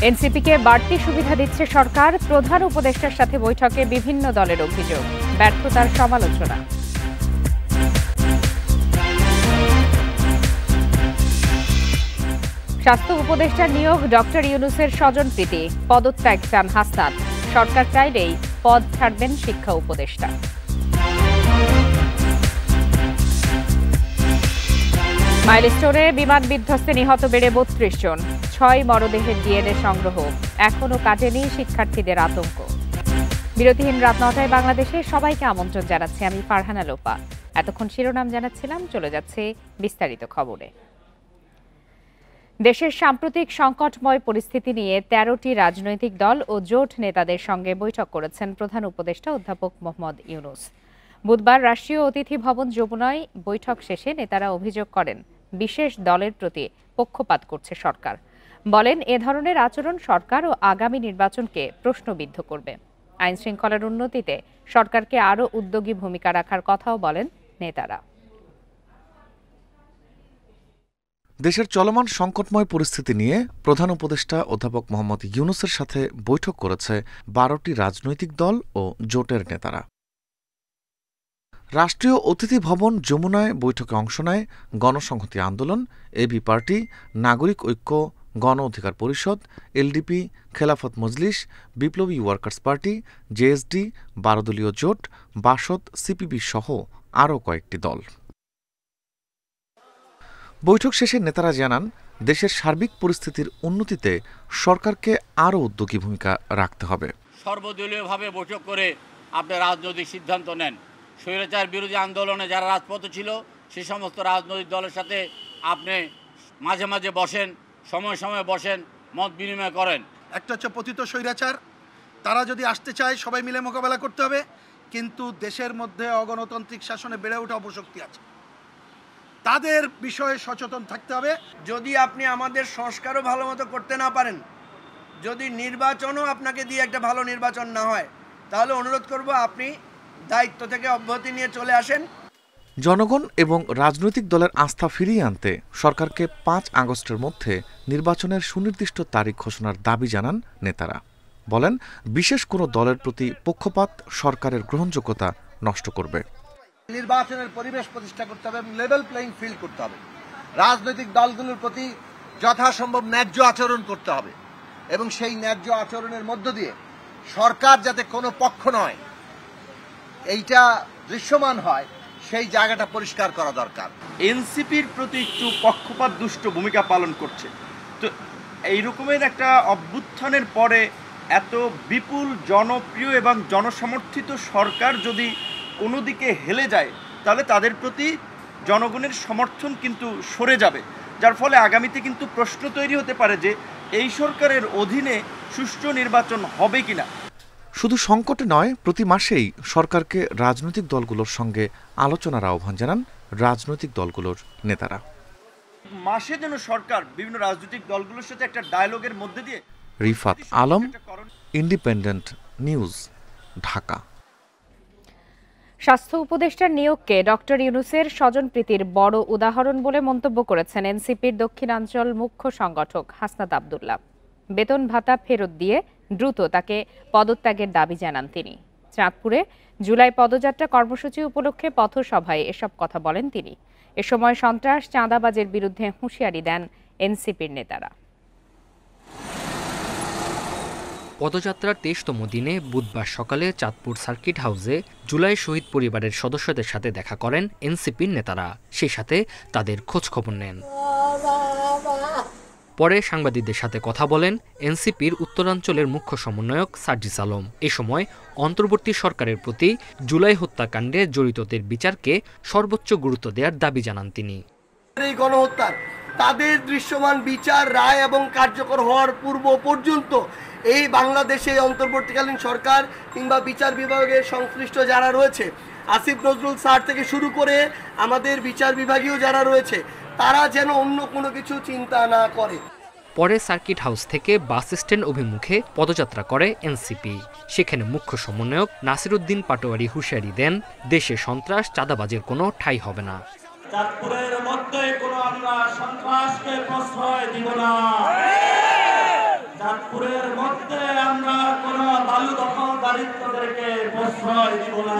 এনসিপিকে বাড়তি সুবিধা দিচ্ছে সরকার, প্রধান উপদেষ্টার সাথে বৈঠকে বিভিন্ন দলের অভিযোগ, ব্যর্থতার সমালোচনা। স্বাস্থ্য উপদেষ্টার নিয়োগ ডক্টর ইউনূসের স্বজনপ্রীতি, পদত্যাগ চান হাসনাত, সরকার চাইলেই পদ ছাড়বেন শিক্ষা উপদেষ্টা। মাইলস্টোনে বিমান বিধ্বস্তে নিহত বেড়ে ৩২ জন, ৬ মরদেহের ডিএনএ সংগ্রহ, এখনও কাটেনি শিক্ষার্থীদের আতঙ্ক। বিরতিহীন রাত ৯টায় বাংলাদেশে সবাইকে আমন্ত্রণ জানাচ্ছি আমি ফারহানা লোপা। এতক্ষণ শিরোনাম জানাচ্ছিলাম, চলে যাচ্ছে বিস্তারিত খবরে। দেশের সাম্প্রতিক সংকটময় পরিস্থিতি নিয়ে ১৩টি রাজনৈতিক দল ও জোট নেতাদের সঙ্গে বৈঠক করেছেন প্রধান উপদেষ্টা অধ্যাপক মোহাম্মদ ইউনূস। বুধবার রাষ্ট্রীয় অতিথি ভবন যমুনায় বৈঠক শেষে নেতারা অভিযোগ করেন বিশেষ দলের প্রতি পক্ষপাত করছে সরকার। বলেন, এ ধরনের আচরণ সরকার ও আগামী নির্বাচনকে প্রশ্নবিদ্ধ করবে। আইন শৃঙ্খলার উন্নতিতে সরকারকে আরও উদ্যোগী ভূমিকা রাখার কথাও বলেন নেতারা। দেশের চলমান সংকটময় পরিস্থিতি নিয়ে প্রধান উপদেষ্টা অধ্যাপক মোহাম্মদ ইউনূসের সাথে বৈঠক করেছে ১২টি রাজনৈতিক দল ও জোটের নেতারা। রাষ্ট্রীয় অতিথি ভবন যমুনায় বৈঠকে অংশ নেয় গণসংহতি আন্দোলন, এবি পার্টি, নাগরিক ঐক্য, গণ অধিকার পরিষদ, এলডিপি, খেলাফত মজলিস, বিপ্লবী ওয়ার্কার্স পার্টি, জেএসডি, ১২ দলীয় জোট, বাসদ, সিপিবি সহ আরও কয়েকটি দল। বৈঠক শেষে নেতারা জানান, দেশের সার্বিক পরিস্থিতির উন্নতিতে সরকারকে আরও উদ্যোগী ভূমিকা রাখতে হবে। সর্বদলীয়ভাবে বৈঠক করে আপনি রাজনৈতিক সিদ্ধান্ত নেন। স্বৈরাচার বিরোধী আন্দোলনে যারা রাজপথে ছিল সে সমস্ত রাজনৈতিক দলের সাথে আপনি মাঝে মাঝে বসেন, সময় সময় বসেন, মত বিনিময় করেন। একটা হচ্ছে পতিত স্বৈরাচার, তারা যদি আসতে চায় সবাই মিলে মোকাবেলা করতে হবে, কিন্তু দেশের মধ্যে অগণতান্ত্রিক শাসনে বেড়ে ওঠা অপশক্তি আছে, তাদের বিষয়ে সচেতন থাকতে হবে। যদি আপনি আমাদের সংস্কারও ভালো মতো করতে না পারেন, যদি নির্বাচনও আপনাকে দিয়ে একটা ভালো নির্বাচন না হয়, তাহলে অনুরোধ করব আপনি দায়িত্ব থেকে অব্যাহতি নিয়ে চলে আসেন। জনগণ এবং রাজনৈতিক দলের আস্থা ফিরিয়ে আনতে সরকারকে ৫ আগস্টের মধ্যে নির্বাচনের সুনির্দিষ্ট তারিখ ঘোষণার দাবি জানান নেতারা। বলেন, বিশেষ কোনো দলের প্রতি পক্ষপাত সরকারের গ্রহণযোগ্যতা নষ্ট করবে। নির্বাচনের পরিবেশ প্রতিষ্ঠা করতে হবে, লেভেল প্লেইং ফিল্ড করতে হবে, রাজনৈতিক দলগুলোর প্রতি যথাসম্ভব ন্যায্য আচরণ করতে হবে এবং সেই ন্যায্য আচরণের মধ্য দিয়ে সরকার যাতে কোনো পক্ষ নয় এইটা দৃশ্যমান হয়, সেই জায়গাটা পরিষ্কার করা দরকার। এনসিপির প্রতি একটু পক্ষপাত দুষ্ট ভূমিকা পালন করছে। তো এই রকমের একটা অভ্যুত্থানের পরে এত বিপুল জনপ্রিয় এবং জনসমর্থিত সরকার যদি কোনো দিকে হেলে যায়, তাহলে তাদের প্রতি জনগণের সমর্থন কিন্তু সরে যাবে, যার ফলে আগামীতে কিন্তু প্রশ্ন তৈরি হতে পারে যে এই সরকারের অধীনে সুষ্ঠু নির্বাচন হবে কিনা। শুধু সংকটে নয়, প্রতি মাসেই সরকারকে রাজনৈতিক দলগুলোর সঙ্গে আলোচনার আহ্বান জানান রাজনৈতিক দলগুলোর নেতারা। মাসে যেন সরকার বিভিন্ন রাজনৈতিক দলগুলোর সাথে একটা ডায়ালগের মধ্যে দিয়ে। Rifat Alam, independent news, Dhaka. স্বাস্থ্য উপদেষ্টার নিয়োগকে ডক্টর ইউনূসের স্বজনপ্রীতির বড় উদাহরণ বলে মন্তব্য করেছেন এনসিপির দক্ষিণাঞ্চল মুখ্য সংগঠক হাসনাত আব্দুল্লাহ। বেতন ভাতা ফেরত দিয়ে দ্রুত তাকে পদত্যাগের দাবি জানান তিনি। চাঁদপুরে জুলাই পদযাত্রা কর্মসূচি উপলক্ষে পথসভায় এসব কথা বলেন তিনি। এ সময় সন্ত্রাস, চাঁদাবাজের বিরুদ্ধে হুঁশিয়ারি দেন এনসিপির নেতারা। পদযাত্রার ২৩তম দিনে বুধবার সকালে চাঁদপুর সার্কিট হাউসে জুলাই শহীদ পরিবারের সদস্যদের সাথে দেখা করেন এনসিপির নেতারা, সেই সাথে তাদের খোঁজখবর নেন। পরে সাংবাদিকদের সাথে কথা বলেন এনসিপির উত্তরাঞ্চলের মুখ্য সমন্বয়ক সার্জিস আলম। এ সময় অন্তর্বর্তী সরকারের প্রতি জুলাই হত্যাকাণ্ডে জড়িতদের বিচারকে সর্বোচ্চ গুরুত্ব দেওয়ার দাবি জানান তিনি। এই গণহত্যার তাদের দৃশ্যমান বিচার, রায় এবং কার্যকর হওয়ার পূর্ব পর্যন্ত এই বাংলাদেশে অন্তর্বর্তীকালীন সরকার কিংবা বিচার বিভাগের সংশ্লিষ্ট যারা রয়েছে, আসিফ নজরুল স্যার থেকে শুরু করে আমাদের বিচার বিভাগীয় যারা রয়েছে, তারা যেন অন্য কোনো কিছু চিন্তা না করে। পরে সার্কিট হাউস থেকে বাস স্ট্যান্ড অভিমুখে পদযাত্রা করে এনসিপি। সেখানে মুখ্য সমন্বয়ক নাসিরউদ্দিন পাটোয়ারি হুঁশিয়ারি দেন, দেশে সন্ত্রাস, চাঁদাবাজের কোনো ঠাঁই হবে না। চাঁদপুরের মধ্যে কোনো আমরা সন্ত্রাসকে প্রশ্রয় দিব না। চাঁদপুরের মধ্যে আমরা কোনো বালু দখলদারিত্বদেরকে প্রশ্রয় দিব না।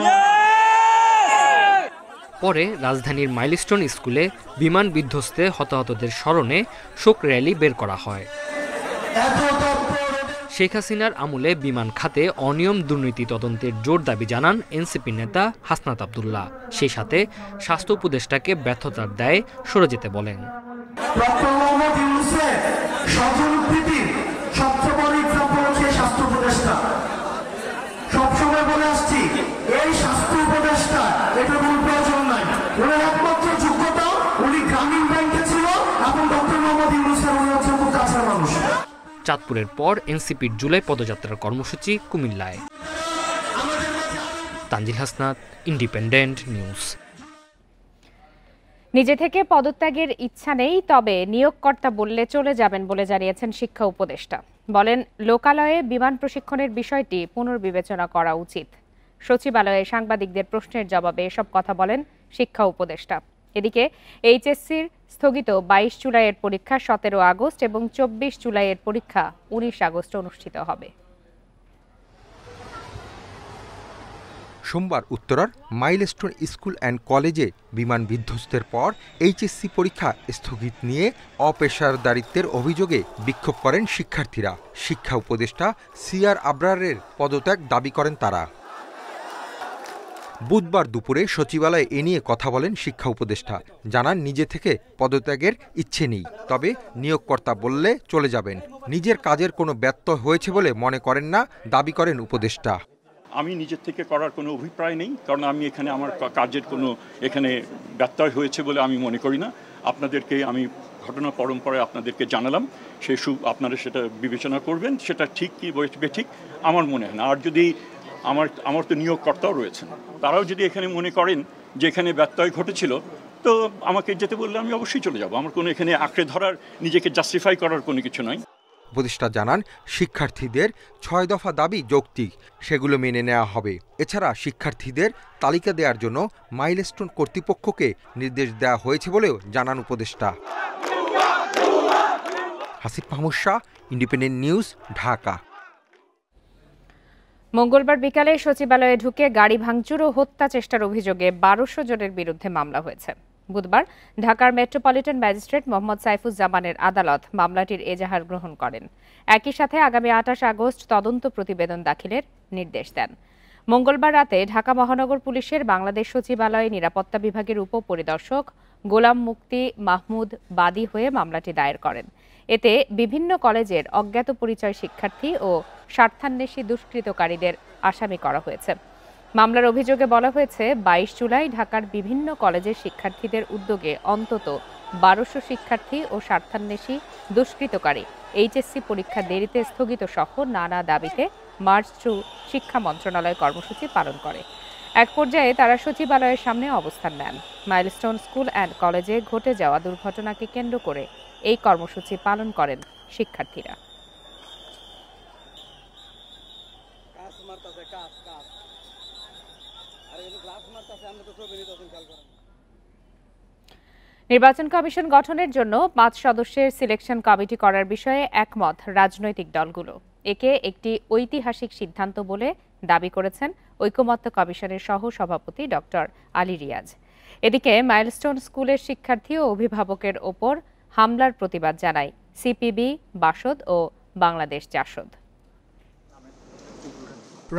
পরে রাজধানীর মাইলস্টোন স্কুলে বিমান বিধ্বস্তে হতাহতদের স্মরণে শোক র্যালি বের করা হয়। শেখ হাসিনার আমলে বিমান খাতে অনিয়ম দুর্নীতি তদন্তের জোর দাবি জানান এনসিপি নেতা হাসনাত আব্দুল্লাহ। সেই সাথে স্বাস্থ্য উপদেষ্টাকে ব্যর্থতার দায়ে সরে যেতে বলেন। সবসময় বলে আসছি, এই স্বাস্থ্য উপদেষ্টা এটা কোনো প্রয়োজন নাই। ওনার একমাত্র যোগ্যতা, উনি গ্রামীণ ব্যাংকে ছিল এবং ডক্টর মোহাম্মদ ইউনূসের উনি হচ্ছেন খুব কাছের মানুষ। চাঁদপুরের পর এনসিপির জুলাই পদযাত্রার কর্মসূচি কুমিল্লায়। Tanzil Hasnat, independent news. নিজে থেকে পদত্যাগের ইচ্ছা নেই, তবে নিয়োগকর্তা বললে চলে যাবেন বলে জানিয়েছেন শিক্ষা উপদেষ্টা। বলেন, লোকালয়ে বিমান প্রশিক্ষণের বিষয়টি পুনর্বিবেচনা করা উচিত। সচিবালয়ে সাংবাদিকদের প্রশ্নের জবাবে এসব কথা বলেন শিক্ষা উপদেষ্টা। এদিকে এইচএসসির স্থগিত 22 জুলাইয়ের পরীক্ষা 17 আগস্ট এবং 24 জুলাইয়ের পরীক্ষা 19 আগস্ট অনুষ্ঠিত হবে। সোমবার উত্তরার মাইলস্টোন স্কুল অ্যান্ড কলেজে বিমান বিধ্বস্তের পর এইচএসসি পরীক্ষা স্থগিত নিয়ে অপেশাদারিত্বের অভিযোগে বিক্ষোভ করেন শিক্ষার্থীরা। শিক্ষা উপদেষ্টা সিআর আবরারের পদত্যাগ দাবি করেন তারা। বুধবার দুপুরে সচিবালয়ে এ নিয়ে কথা বলেন শিক্ষা উপদেষ্টা। জানান, নিজে থেকে পদত্যাগের ইচ্ছে নেই, তবে নিয়োগকর্তা বললে চলে যাবেন। নিজের কাজের কোনো ব্যত্যয় হয়েছে বলে মনে করেন না, দাবি করেন উপদেষ্টা। আমি নিজের থেকে করার কোনো অভিপ্রায় নেই, কারণ আমি এখানে আমার কাজের কোনো এখানে ব্যত্যয় হয়েছে বলে আমি মনে করি না। আপনাদেরকে আমি ঘটনা পরম্পরায় আপনাদেরকে জানালাম, আপনারা সেটা বিবেচনা করবেন, সেটা ঠিক কি ঠিক আমার মনে হয় না। আর যদি আমার তো নিয়োগকর্তাও রয়েছেন, তারাও যদি এখানে মনে করেন যে এখানে ব্যত্যয় ঘটেছিল, তো আমাকে যেতে বললে আমি অবশ্যই চলে যাব। আমার কোনো এখানে আঁকড়ে ধরার, নিজেকে জাস্টিফাই করার কোনো কিছু নয়। উপদেষ্টা জানান, শিক্ষার্থীদের 6 দফা দাবি যৌক্তিক, সেগুলো মেনে নেওয়া হবে। এছাড়া শিক্ষার্থীদের তালিকা দেওয়ার জন্য মাইলস্টোন কর্তৃপক্ষকে নির্দেশ দেওয়া হয়েছে বলেও জানান উপদেষ্টা। Hasif Mahmud Shah, independent news, Dhaka. মঙ্গলবার বিকালে সচিবালয়ে ঢুকে গাড়ি ভাঙচুর ও হত্যা চেষ্টার অভিযোগে 1200 জনের বিরুদ্ধে মামলা হয়েছে। বুধবার ঢাকার মেট্রোপলিটন ম্যাজিস্ট্রেট মোহাম্মদ সাইফুজ্জামানের আদালত মামলাটির এজাহার গ্রহণ করেন। একই সাথে আগামী 28 আগস্ট তদন্ত প্রতিবেদন দাখিলের নির্দেশ দেন। মঙ্গলবার রাতে ঢাকা মহানগর পুলিশের বাংলাদেশ সচিবালয় নিরাপত্তা বিভাগের উপপরিদর্শক গোলাম মুক্তি মাহমুদ বাদী হয়ে মামলাটি দায়ের করেন। এতে বিভিন্ন কলেজের অজ্ঞাত পরিচয় শিক্ষার্থী ও স্বার্থান্বেষী দুষ্কৃতকারীদের আসামি করা হয়েছে। মামলার অভিযোগে বলা হয়েছে, 22 জুলাই ঢাকার বিভিন্ন কলেজের শিক্ষার্থীদের উদ্যোগে অন্তত 1200 শিক্ষার্থী ও স্বার্থান্বেষী দুষ্কৃতকারী এইচএসসি পরীক্ষা দেরিতে স্থগিত সহ নানা দাবিতে মার্চ থ্রু শিক্ষা মন্ত্রণালয় কর্মসূচি পালন করে। এক পর্যায়ে তারা সচিবালয়ের সামনে অবস্থান নেন। মাইলস্টোন স্কুল অ্যান্ড কলেজে ঘটে যাওয়া দুর্ঘটনাকে কেন্দ্র করে এই কর্মসূচি পালন করেন শিক্ষার্থীরা। নির্বাচন কমিশন গঠনের জন্য 5 সদস্যের সিলেকশন কমিটি করার বিষয়ে একমত রাজনৈতিক দলগুলো। একে একটি ঐতিহাসিক সিদ্ধান্ত বলে দাবি করেছেন ঐকমত্য কমিশনের সহ সভাপতি ডক্টর আলী রিয়াজ। এদিকে মাইলস্টোন স্কুলের শিক্ষার্থী ও অভিভাবকের ওপর হামলার প্রতিবাদ জানায় সিপিবি, বাসদ ও বাংলাদেশ জাসদ।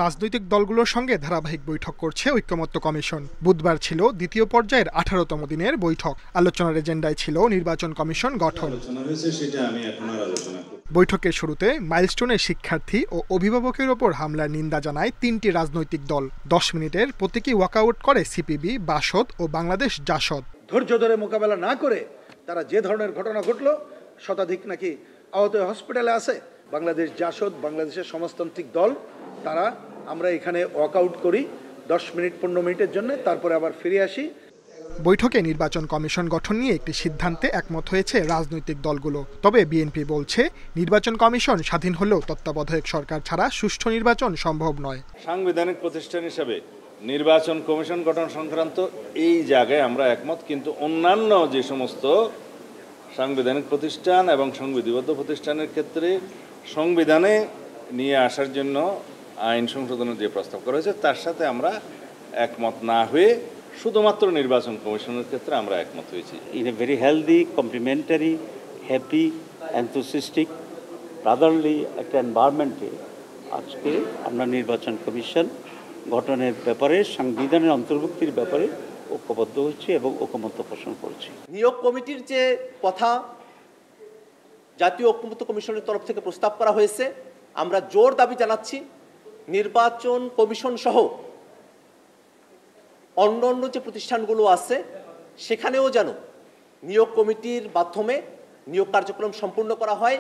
রাজনৈতিক দলগুলোর সঙ্গে ধারাবাহিক বৈঠক করছে ঐকমত্য কমিশন। বুধবার ছিল দ্বিতীয় পর্যায়ের 18তম দিনের বৈঠক। আলোচনার এজেন্ডায় ছিল নির্বাচন কমিশন গঠন। বৈঠকের শুরুতে মাইলস্টোনের শিক্ষার্থী ও অভিভাবকের ওপর হামলার নিন্দা জানায় 3টি রাজনৈতিক দল। 10 মিনিটের প্রতীকী ওয়াকআউট করে সিপিবি, বাসদ ও বাংলাদেশ জাসদ। ধৈর্য ধরে মোকাবেলা না করে তারা যে ধরনের ঘটনা ঘটলো, শতাধিক নাকি আহত হসপিটালে আছে। বাংলাদেশ জাসদ, বাংলাদেশের সমাজতান্ত্রিক দল, তারা আমরা এখানে ওয়াকআউট করি 10 মিনিট 15 মিনিটের জন্য, তারপরে আবার ফিরে আসি। বৈঠকে নির্বাচন কমিশন গঠন নিয়ে একটি সিদ্ধান্তে একমত হয়েছে রাজনৈতিক দলগুলো। তবে বিএনপি বলছে, নির্বাচন কমিশন স্বাধীন হলেও তত্ত্বাবধায়ক সরকার ছাড়া সুষ্ঠু নির্বাচন সম্ভব নয়। সাংবিধানিক প্রতিষ্ঠান হিসেবে নির্বাচন কমিশন গঠন সংক্রান্ত এই জায়গায় আমরা একমত, কিন্তু অন্যান্য যে সমস্ত সাংবিধানিক প্রতিষ্ঠান এবং সংবিধিবদ্ধ প্রতিষ্ঠানের ক্ষেত্রে সংবিধানে নিয়ে আসার জন্য আইন সংশোধনের যে প্রস্তাব করা হয়েছে তার সাথে আমরা একমত না হয়ে শুধুমাত্র নির্বাচন কমিশনের ক্ষেত্রে আমরা একমত হয়েছি। In a very healthy, complimentary, happy, enthusiastic, brotherly একটা এনভায়রনমেন্টে আজকে আমরা নির্বাচন কমিশন গঠনের ব্যাপারে সংবিধানের অন্তর্ভুক্তির ব্যাপারে ঐক্যবদ্ধ হচ্ছে এবং ঐকমত্য পোষণ করছি। নিয়োগ কমিটির যে কথা জাতীয় ঐকমত্য কমিশনের তরফ থেকে প্রস্তাব করা হয়েছে, আমরা জোর দাবি জানাচ্ছি নির্বাচন কমিশন সহ অন্যান্য যে প্রতিষ্ঠানগুলো আছে সেখানেও যেন নিয়োগ কমিটির মাধ্যমে নিয়োগ কার্যক্রম সম্পূর্ণ করা হয়।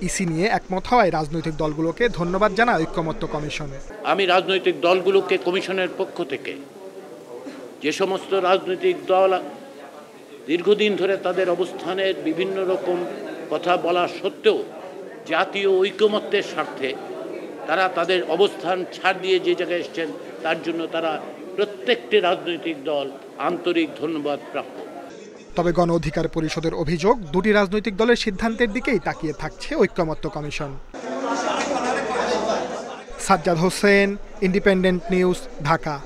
ইসি নিয়ে একমত হওয়ায় রাজনৈতিক দলগুলোকে ধন্যবাদ জানায় ঐকমত্য কমিশন। আমি রাজনৈতিক দলগুলোকে কমিশনের পক্ষ থেকে, যে সমস্ত রাজনৈতিক দল দীর্ঘদিন ধরে তাদের অবস্থানের বিভিন্ন রকম কথা বলা সত্ত্বেও জাতীয় ঐকমত্যের স্বার্থে তারা তাদের অবস্থান ছাড় দিয়ে যে জায়গায় এসছেন, তার জন্য তারা প্রত্যেকটি রাজনৈতিক দল আন্তরিক ধন্যবাদ প্রাপ্য। তবে গণ অধিকার পরিষদের অভিযোগ, দুটি রাজনৈতিক দলের সিদ্ধান্তের দিকেই তাকিয়ে থাকছে ঐকমত্য কমিশন। Sajjad Hossain, independent news, Dhaka.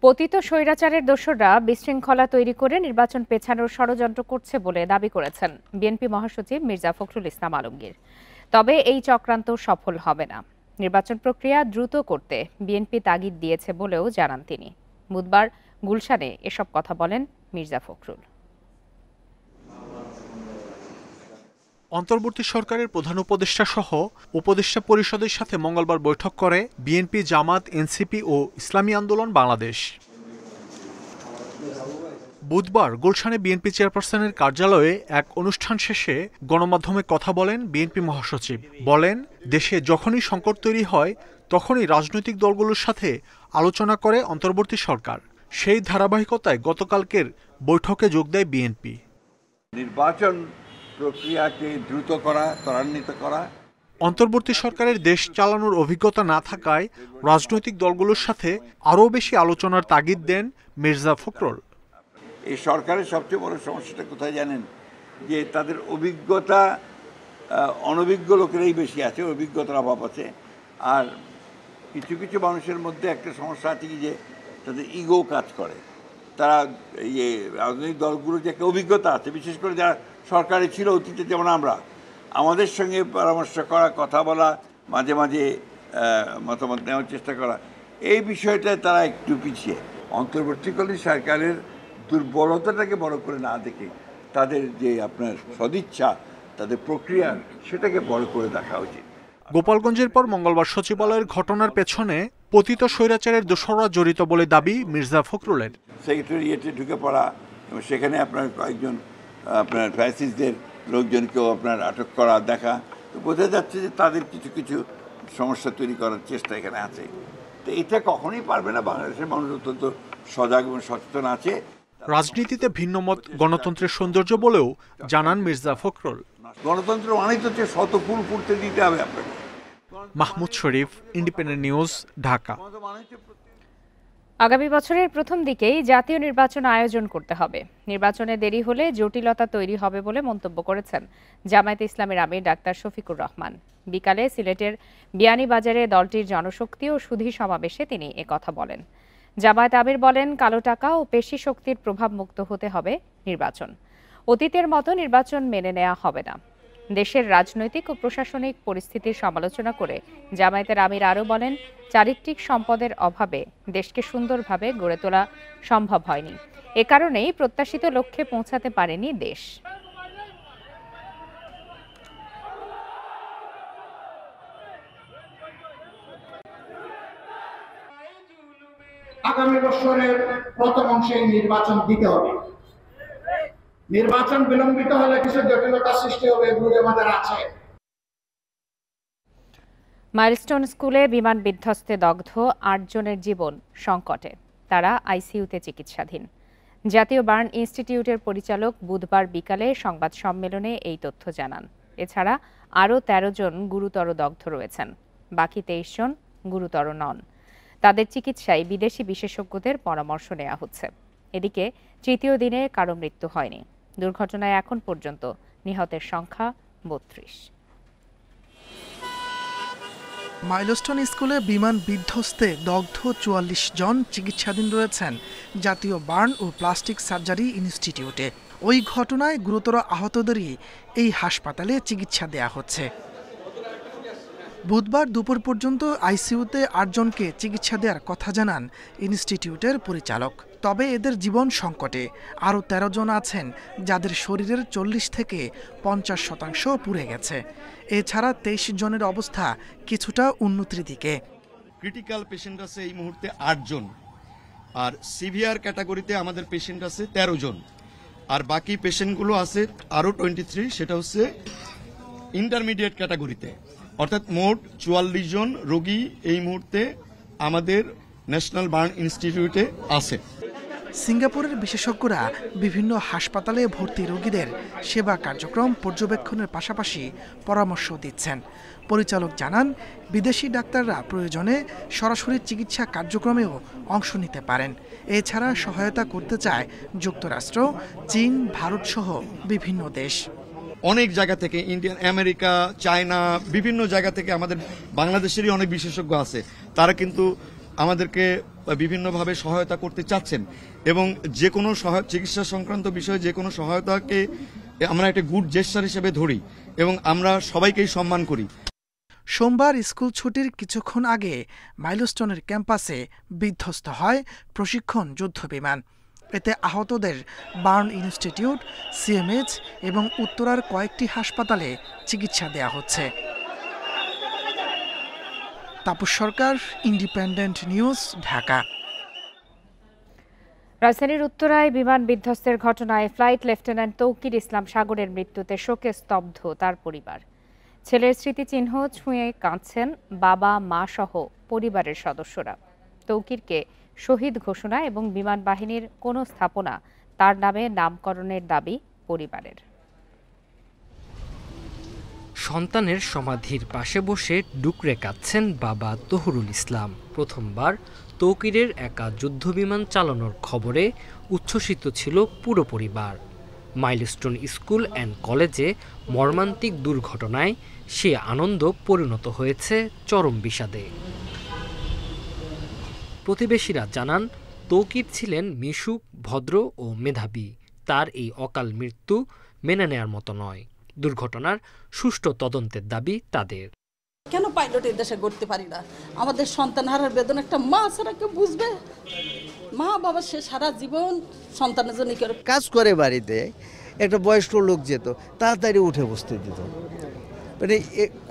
পতিত স্বৈরাচারের দোসররা বিশৃঙ্খলা তৈরি করে নির্বাচন পেছানোর ষড়যন্ত্র করছে বলে দাবি করেছেন বিএনপি মহাসচিব মির্জা ফখরুল ইসলাম আলমগীর। তবে এই চক্রান্ত সফল হবে না। নির্বাচন প্রক্রিয়া দ্রুত করতে বিএনপি তাগিদ দিয়েছে বলেও জানান তিনি। বুধবার গুলশানে এসব কথা বলেন মির্জা ফখরুল। অন্তর্বর্তী সরকারের প্রধান উপদেষ্টা সহ উপদেষ্টা পরিষদের সাথে মঙ্গলবার বৈঠক করে বিএনপি, জামাত, এনসিপি ও ইসলামী আন্দোলন বাংলাদেশ। বুধবার গুলশানে বিএনপি চেয়ারপারসনের কার্যালয়ে এক অনুষ্ঠান শেষে গণমাধ্যমে কথা বলেন বিএনপি মহাসচিব। বলেন, দেশে যখনই সংকট তৈরি হয় তখনই রাজনৈতিক দলগুলোর সাথে আলোচনা করে অন্তর্বর্তী সরকার। সেই ধারাবাহিকতায় গতকালকের বৈঠকে যোগ দেয় বিএনপি। নির্বাচন প্রক্রিয়াকে দ্রুত করা, ত্বরান্বিত করা। অন্তর্বর্তী সরকারের দেশ চালানোর অভিজ্ঞতা না থাকায় রাজনৈতিক দলগুলোর সাথে আরও বেশি আলোচনার তাগিদ দেন মির্জা ফখরুল। এই সরকারের সবচেয়ে বড় সমস্যাটা কোথায় জানেন? যে তাদের অভিজ্ঞতা অনভিজ্ঞ লোকেরাই বেশি আছে, অভিজ্ঞতার অভাব আছে। আর কিছু কিছু মানুষের মধ্যে একটা সমস্যা আছে কি, যে তাদের ইগো কাজ করে। তারা রাজনৈতিক দলগুলোর যে একটা অভিজ্ঞতা আছে, বিশেষ করে যারা সরকারে ছিল অতীতে, যেমন আমরা, আমাদের সঙ্গে পরামর্শ করা, কথা বলা, মাঝে মাঝে মতামত নেওয়ার চেষ্টা করা, এই বিষয়টায় তারা একটু পিছিয়ে। অন্তর্বর্তীকালীন সরকারের দুর্বলতাটাকে বড় করে না দেখে তাদের যে আপনার সদিচ্ছা, তাদের প্রক্রিয়া, সেটাকে বড় করে দেখা উচিত। গোপালগঞ্জের পর মঙ্গলবার সচিবালয়ের ঘটনার পেছনে পতিত স্বৈরাচারের দোসররা জড়িত বলে দাবি মির্জা ফখরুলের। সেক্রেটারিয়েটে ঢুকে পড়া এবং সেখানে আপনার কয়েকজন আপনার ফ্যাসিস্টদের লোকজনকেও আপনার আটক করা দেখা, তো বোঝা যাচ্ছে যে তাদের কিছু কিছু সমস্যা তৈরি করার চেষ্টা এখানে আছে। তো এটা কখনোই পারবে না। বাংলাদেশের মানুষ অত্যন্ত সজাগ এবং সচেতন আছে। রাজনীতিতে ভিন্নমত গণতন্ত্রের সৌন্দর্য বলেও জানান মির্জা ফখরুল। গণতন্ত্র মানেই তো হচ্ছে শত ফুল ফুটতে দিতে হবে আপনাকে। মাহমুদ শরীফ, ইন্ডিপেন্ডেন্ট নিউজ, ঢাকা। আগামী বছরের প্রথম দিকেই জাতীয় নির্বাচন আয়োজন করতে হবে। নির্বাচনে দেরি হলে জটিলতা তৈরি হবে বলে মন্তব্য করেছেন জামায়াতে ইসলামীর আমির ডাক্তার শফিকুর রহমান। বিকালে সিলেটের বিয়ানীবাজারে দলটির জনশক্তি ও সুধী সমাবেশে তিনি একথা বলেন। জামায়াত আমির বলেন, কালো টাকা ও পেশি শক্তির প্রভাব মুক্ত হতে হবে নির্বাচন। অতীতের মতো নির্বাচন মেনে নেওয়া হবে না। দেশের রাজনৈতিক ও প্রশাসনিক পরিস্থিতির সমালোচনা করে জামায়াতের আমির আরও বলেন, চারিত্রিক সম্পদের অভাবে দেশকে সুন্দরভাবে গড়ে তোলা সম্ভব হয়নি। এ কারণেই প্রত্যাশিত লক্ষ্যে পৌঁছাতে পারেনি দেশ। আগামী বছরের প্রথম অংশে নির্বাচন দিতে হবে। নির্বাচন বিলম্বিত হলে কিছু জটিলতা সৃষ্টি হবে, এগুলো আমাদের আছে। মাইলস্টোন স্কুলে বিমান বিধ্বস্তে দগ্ধ ৮ জনের জীবন সংকটে, তারা আইসিইউতে চিকিৎসাধীন। জাতীয় বার্ন ইনস্টিটিউটের পরিচালক বুধবার বিকালে সংবাদ সম্মেলনে এই তথ্য জানান। এছাড়া আরও ১৩ জন গুরুতর দগ্ধ রয়েছেন, বাকি ২৩ জন গুরুতর নন। তাদের চিকিৎসায় বিদেশি বিশেষজ্ঞদের পরামর্শ নেওয়া হচ্ছে। এদিকে তৃতীয় দিনে কারো মৃত্যু হয়নি। দুর্ঘটনায় এখন পর্যন্ত নিহতের সংখ্যা 32। মাইলস্টোন স্কুলে বিমান বিধ্বস্তে দগ্ধ ৪৪ জন চিকিৎসাধীন রয়েছেন জাতীয় বার্ন ও প্লাস্টিক সার্জারি ইনস্টিটিউটে। ওই ঘটনায় গুরুতর আহতদেরই এই হাসপাতালে চিকিৎসা দেয়া হচ্ছে। বুধবার দুপুর পর্যন্ত আইসিইউতে ৮ জনকে চিকিৎসা দেওয়ার কথা জানান ইনস্টিটিউটের পরিচালক। তবে এদের জীবন সংকটে আরও ১৩ জন আছেন যাদের শরীরের ৪০ থেকে ৫০% পুড়ে গেছে। এছাড়া ২৩ জনের অবস্থা কিছুটা উন্নতির দিকে। ক্রিটিক্যাল পেশেন্ট আছে এই মুহূর্তে ৮ জন, আর সিভিয়ার ক্যাটাগরিতে আমাদের পেশেন্ট আছে ১৩ জন, আর বাকি পেশেন্টগুলো আছে আরও 23, সেটা হচ্ছে ইন্টারমিডিয়েট ক্যাটাগরিতে। অর্থাৎ মোট ৪৪ জন রোগী এই মুহূর্তে আমাদের ন্যাশনাল বার্ন ইনস্টিটিউটে আছে। সিঙ্গাপুরের বিশেষজ্ঞরা বিভিন্ন হাসপাতালে ভর্তি রোগীদের সেবা কার্যক্রম পর্যবেক্ষণের পাশাপাশি পরামর্শ দিচ্ছেন। পরিচালক জানান, বিদেশি ডাক্তাররা প্রয়োজনে সরাসরি চিকিৎসা কার্যক্রমেও অংশ নিতে পারেন। এছাড়া সহায়তা করতে চায় যুক্তরাষ্ট্র, চীন, ভারত সহ বিভিন্ন দেশ। অনেক জায়গা থেকে, ইন্ডিয়ান, আমেরিকা, চায়না, বিভিন্ন জায়গা থেকে আমাদের বাংলাদেশেরই অনেক বিশেষজ্ঞ আছে। তারা কিন্তু আমাদেরকে বিভিন্নভাবে সহায়তা করতে চাচ্ছেন এবং যে কোনো চিকিৎসা সংক্রান্ত বিষয়ে যে কোনো সহায়তাকে আমরা একটা গুড জেস্টার হিসেবে ধরি এবং আমরা সবাইকেই সম্মান করি। সোমবার স্কুল ছুটির কিছুক্ষণ আগে মাইলস্টোনের ক্যাম্পাসে বিধ্বস্ত হয় প্রশিক্ষণ যুদ্ধবিমান। এতে আহতদের বার্ন ইনস্টিটিউট, সিএমএইচ এবং উত্তরার কয়েকটি হাসপাতালে চিকিৎসা দেয়া হচ্ছে। তাপস সরকার, ইন্ডিপেন্ডেন্ট নিউজ, ঢাকা। রাজধানীর উত্তরায় বিমান বিধ্বস্তের ঘটনায় ফ্লাইট লেফটেন্যান্ট তৌকির ইসলাম সাগরের মৃত্যুতে শোকে স্তব্ধ তার পরিবার। ছেলের স্মৃতিচিহ্ন ছুঁয়ে কাঁদছেন বাবা, মা সহ পরিবারের সদস্যরা। তৌকিরকে শহীদ ঘোষণা এবং বিমান বাহিনীর কোনো স্থাপনা তার নামে নামকরণের দাবি পরিবারের। সন্তানের সমাধির পাশে বসে ডুকরে কাঁদছেন বাবা তহুরুল ইসলাম। প্রথমবার তৌকিরের একা যুদ্ধবিমান চালানোর খবরে উচ্ছ্বসিত ছিল পুরো পরিবার। মাইলস্টোন স্কুল অ্যান্ড কলেজে মর্মান্তিক দুর্ঘটনায় সে আনন্দ পরিণত হয়েছে চরম বিষাদে। প্রতিবেশীরা জানান, তৌকির ছিলেন মিশুক, ভদ্র ও মেধাবী। তার এই অকাল মৃত্যু মেনে নেয়ার মতো নয়। দুর্ঘটনার সুষ্ঠু তদন্তের দাবি তাদের। কেন পাইলট এই দেশে করতে পারি না? আমাদের সন্তান হারার বেদনা একটা মা ছাড়া কেউ বুঝবে? মা বাবা সে সারা জীবন সন্তানের জন্য কাজ করে, বাড়িতে একটা বয়স্ক লোক যেত, তাড়াতাড়ি উঠে বসতে দিত। মানে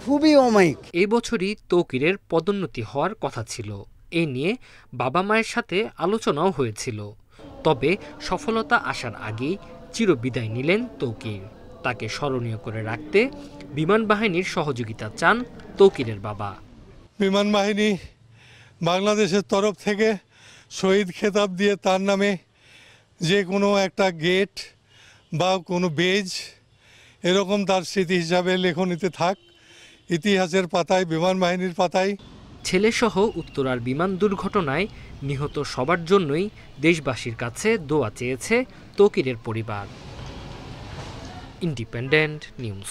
খুবই অমায়িক। এই বছরই তৌকিরের পদোন্নতি হওয়ার কথা ছিল। এই নিয়ে বাবা মায়ের সাথে আলোচনাও হয়েছিল। তবে সফলতা আসার আগেই চিরবিদায় নিলেন তৌকির। তাকে স্মরণীয় করে রাখতে বিমান বাহিনীর সহযোগিতা চান তৌকিরের বাবা। বিমান বাহিনী বাংলাদেশের তরফ থেকে শহীদ খেতাব দিয়ে তার নামে যে কোনো একটা গেট বা কোনো বেজ এরকম তার স্মৃতি হিসাবে লেখনীতে থাক ইতিহাসের পাতায়, বিমান বাহিনীর পাতায়। ছেলেসহ উত্তরার বিমান দুর্ঘটনায় নিহত সবার জন্যই দেশবাসীর কাছে দোয়া চেয়েছে তৌকিরের পরিবার। Independent news.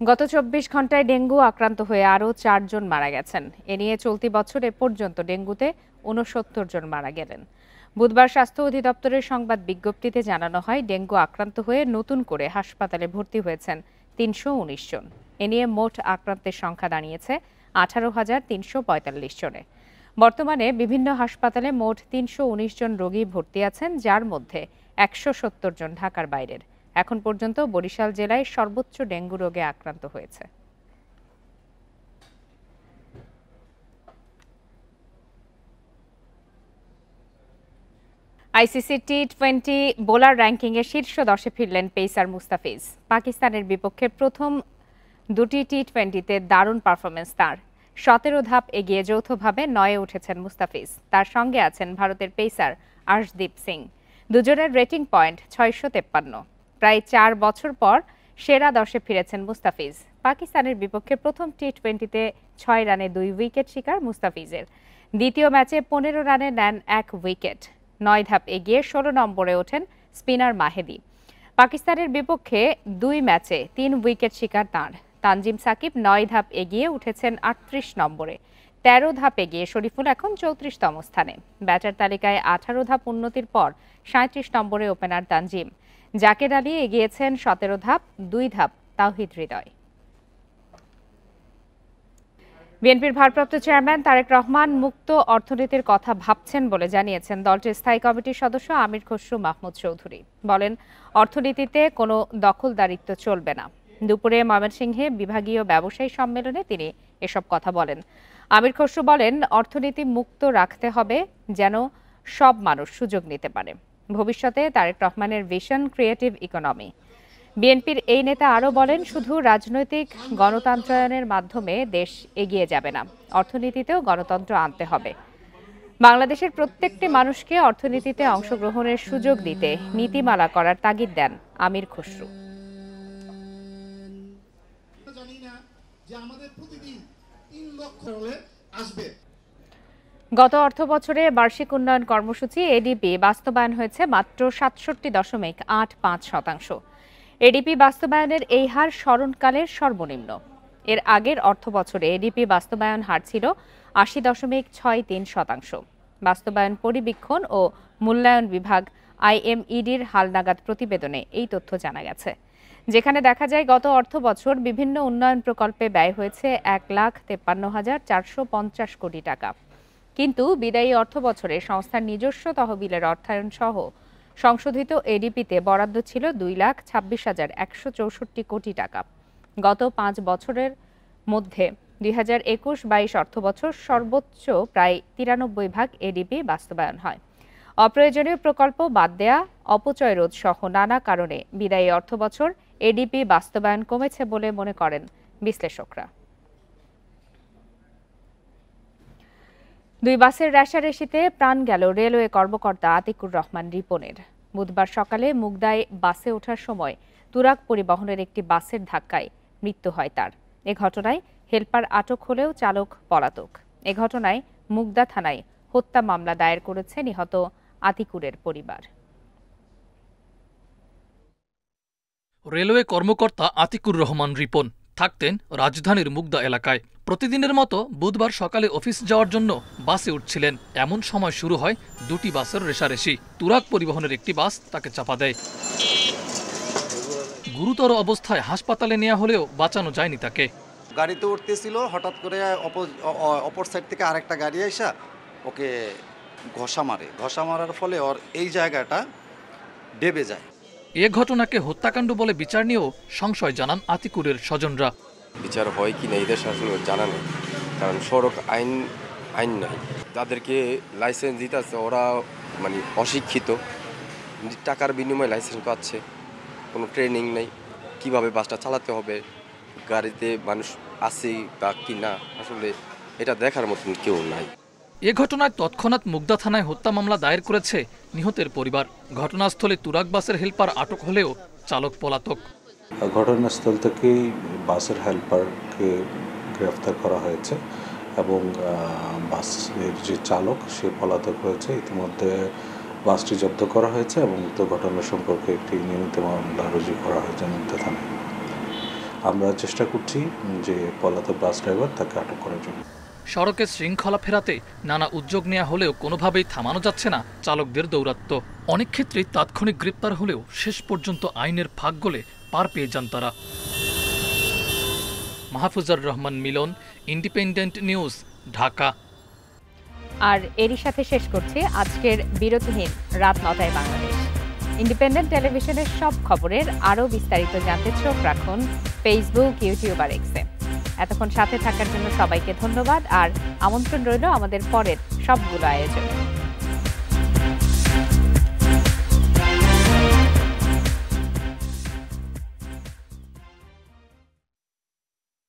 গত ২৪ ঘন্টায় ডেঙ্গু আক্রান্ত হয়ে আরও ৪ জন মারা গেছেন। এ নিয়ে চলতি বছর এ পর্যন্ত ডেঙ্গুতে ৬৯ জন মারা গেলেন। বুধবার স্বাস্থ্য অধিদপ্তরের সংবাদ বিজ্ঞপ্তিতে জানানো হয়, ডেঙ্গু আক্রান্ত হয়ে নতুন করে হাসপাতালে ভর্তি হয়েছেন ৩১৯ জন। এ নিয়ে মোট আক্রান্তের সংখ্যা দাঁড়িয়েছে ১৮,৩৪৫ জনে। বর্তমানে বিভিন্ন হাসপাতালে মোট ৩১৯ জন রোগী ভর্তি আছেন, যার মধ্যে ১৭০ জন ঢাকার বাইরের। এখন পর্যন্ত বরিশাল জেলায় সর্বোচ্চ ডেঙ্গু রোগে আক্রান্ত হয়েছে। আইসিসি টি-20 বোলার র্যাঙ্কিংয়ে শীর্ষ 10-এ ফিরলেন পেসার মুস্তাফিজ। পাকিস্তানের বিপক্ষে প্রথম দুটি টি-20তে দারুণ পারফরমেন্স তার। 17 ধাপ এগিয়ে যৌথভাবে 9-এ উঠেছেন মুস্তাফিজ। তার সঙ্গে আছেন ভারতের পেসার আর্শদীপ সিং। দুজনের রেটিং পয়েন্ট 653। প্রায় 4 বছর পর সেরা 10-এ ফিরেছেন মুস্তাফিজ। পাকিস্তানের বিপক্ষে প্রথম টি-20তে 6 রানে 2 উইকেট শিকার মুস্তাফিজের। দ্বিতীয় ম্যাচে 15 রানে নেন 1 উইকেট। 9 ধাপ এগিয়ে 16 নম্বরে ওঠেন স্পিনার মাহেদি। পাকিস্তানের বিপক্ষে 2 ম্যাচে 3 উইকেট শিকার তাঁর। তানজিম সাকিব 9 ধাপ এগিয়ে উঠেছেন 38 নম্বরে। 13 ধাপ এগিয়ে শরীফুল এখন 34তম স্থানে। ব্যাটার তালিকায় 18 ধাপ উন্নতির পর 37 নম্বরে ওপেনার তানজিম। জাকের আলী এগিয়েছেন 17 ধাপ, 2 ধাপ তাওহিদ হৃদয়। বিএনপির ভারপ্রাপ্ত চেয়ারম্যান তারেক রহমান মুক্ত অর্থনীতির কথা ভাবছেন বলে জানিয়েছেন দলটির স্থায়ী কমিটির সদস্য আমির খসরু মাহমুদ চৌধুরী। বলেন, অর্থনীতিতে কোনো দখলদারিত্ব চলবে না। দুপুরে ময়মনসিংহে বিভাগীয় ব্যবসায়ী সম্মেলনে তিনি এসব কথা বলেন। আমির খসরু বলেন, অর্থনীতি মুক্ত রাখতে হবে যেন সব মানুষ সুযোগ নিতে পারে। ভবিষ্যতে তারেক রহমানের ভিশন ক্রিয়েটিভ ইকোনমি। বিএনপির এই নেতা আরও বলেন, শুধু রাজনৈতিক গণতন্ত্রায়নের মাধ্যমে দেশ এগিয়ে যাবে না, অর্থনীতিতেও গণতন্ত্র আনতে হবে। বাংলাদেশের প্রত্যেকটি মানুষকে অর্থনীতিতে অংশগ্রহণের সুযোগ দিতে নীতিমালা করার তাগিদ দেন আমির খসরু। গত অর্থবছরে বার্ষিক উন্নয়ন কর্মসূচি এডিপি বাস্তবায়ন হয়েছে মাত্র 67.85%। এডিপি বাস্তবায়নের এই হার স্মরণকালের সর্বনিম্ন। এর আগের অর্থবছরে এডিপি বাস্তবায়ন হার ছিল 80.63%। বাস্তবায়ন পরিবীক্ষণ ও মূল্যায়ন বিভাগ IMEDর হালনাগাদ প্রতিবেদনে এই তথ্য জানা গেছে, যেখানে দেখা যায় গত অর্থবছর বিভিন্ন উন্নয়ন প্রকল্পে ব্যয় হয়েছে 1,53,450 কোটি টাকা। কিন্তু বিদায়ী অর্থবছরে সংস্থার নিজস্ব তহবিলের অর্থায়ন সহ সংশোধিত এডিপিতে বরাদ্দ ছিল 2,26,164 কোটি টাকা। গত 5 বছরের মধ্যে 2021-22 অর্থবছর সর্বোচ্চ প্রায় 93% এডিপি বাস্তবায়ন হয়। অপ্রয়োজনীয় প্রকল্প বাদ দেয়া, অপচয় রোধ সহ নানা কারণে বিদায়ী অর্থবছর এডিপি বাস্তবায়ন কমেছে বলে মনে করেন বিশ্লেষকরা। 2 বাসের রেষারেষিতে প্রাণ গেল রেলওয়ে কর্মকর্তা আতিকুর রহমান রিপনের। বুধবার সকালে মুগদায় বাসে ওঠার সময় তুরাগ পরিবহনের একটি বাসের ধাক্কায় মৃত্যু হয় তার। এ ঘটনায় হেলপার আটক হলেও চালক পলাতক। এ ঘটনায় মুগদা থানায় হত্যা মামলা দায়ের করেছে নিহত আতিকুরের পরিবার। রেলওয়ে কর্মকর্তা আতিকুর রহমান রিপন থাকতেন রাজধানীর মুগদা এলাকায়। প্রতিদিনের মতো বুধবার সকালে অফিস যাওয়ার জন্য বাসে উঠছিলেন। এমন সময় শুরু হয় 2টি বাসের রেষারেষি। তুরাগ পরিবহনের একটি বাস তাকে চাপা দেয়। গুরুতর অবস্থায় হাসপাতালে নেওয়া হলেও বাঁচানো যায়নি তাকে। গাড়িতে উঠতেছিল, হঠাৎ করে অপর সাইড থেকে আরেকটা গাড়ি এসে ওকে ঘষা মারার ফলে ওর এই জায়গাটা ডেবে যায়। এ ঘটনাকে হত্যাকাণ্ড বলে বিচার নিয়েও সংশয় জানান আতিকুরের স্বজনরা। বিচার হয় কি না এই দেশে আসলে জানা নেই, কারণ সড়ক আইন নাই। তাদেরকে লাইসেন্স দিতেছে ওরা মানে অশিক্ষিত, টাকার বিনিময়ে লাইসেন্স পাচ্ছে, কোনো ট্রেনিং নেই কিভাবে বাসটা চালাতে হবে, গাড়িতে মানুষ আছে বা কি না, আসলে এটা দেখার মতন কেউ নাই। এ ঘটনায় তৎক্ষণাৎ মুগদা থানায় হত্যা মামলা দায়ের করেছে নিহতের পরিবার। ঘটনাস্থলে তুরাগ বাসের হেলপার আটক হলেও চালক পলাতক। ঘটনাস্থল থেকেই বাসের হেলপারকে গ্রেফতার করা হয়েছে এবং বাসের যে চালক সে পলাতক হয়েছে। ইতিমধ্যে বাসটি জব্দ করা হয়েছে এবং উক্ত ঘটনা সম্পর্কে একটি নিয়মিত মামলা রুজু করা হয়েছে মুগদা থানায়। আমরা চেষ্টা করছি যে পলাতক বাস ড্রাইভার তাকে আটক করার জন্য। সড়কে শৃঙ্খলা ফেরাতে নানা উদ্যোগ নেওয়া হলেও কোনোভাবেই থামানো যাচ্ছে না চালকদের দৌরাত্ম্য। অনেক ক্ষেত্রেই তাৎক্ষণিক গ্রেপ্তার হলেও শেষ পর্যন্ত আইনের ফাঁক গলে পার পেয়ে যান তারা। মাহফুজার রহমান মিলন, ইন্ডিপেন্ডেন্ট নিউজ, ঢাকা। আর এরই সাথে শেষ করছি আজকের বিরতিহীন রাত 9টায় বাংলাদেশ। ইন্ডিপেন্ডেন্ট টেলিভিশনের সব খবরের আরও বিস্তারিত জানতে চোখ রাখুন ফেসবুক, ইউটিউব আর এক্সে। এতক্ষণ সাথে থাকার জন্য সবাইকে ধন্যবাদ আর আমন্ত্রণ রইল আমাদের পরের সবগুলো আয়োজনে।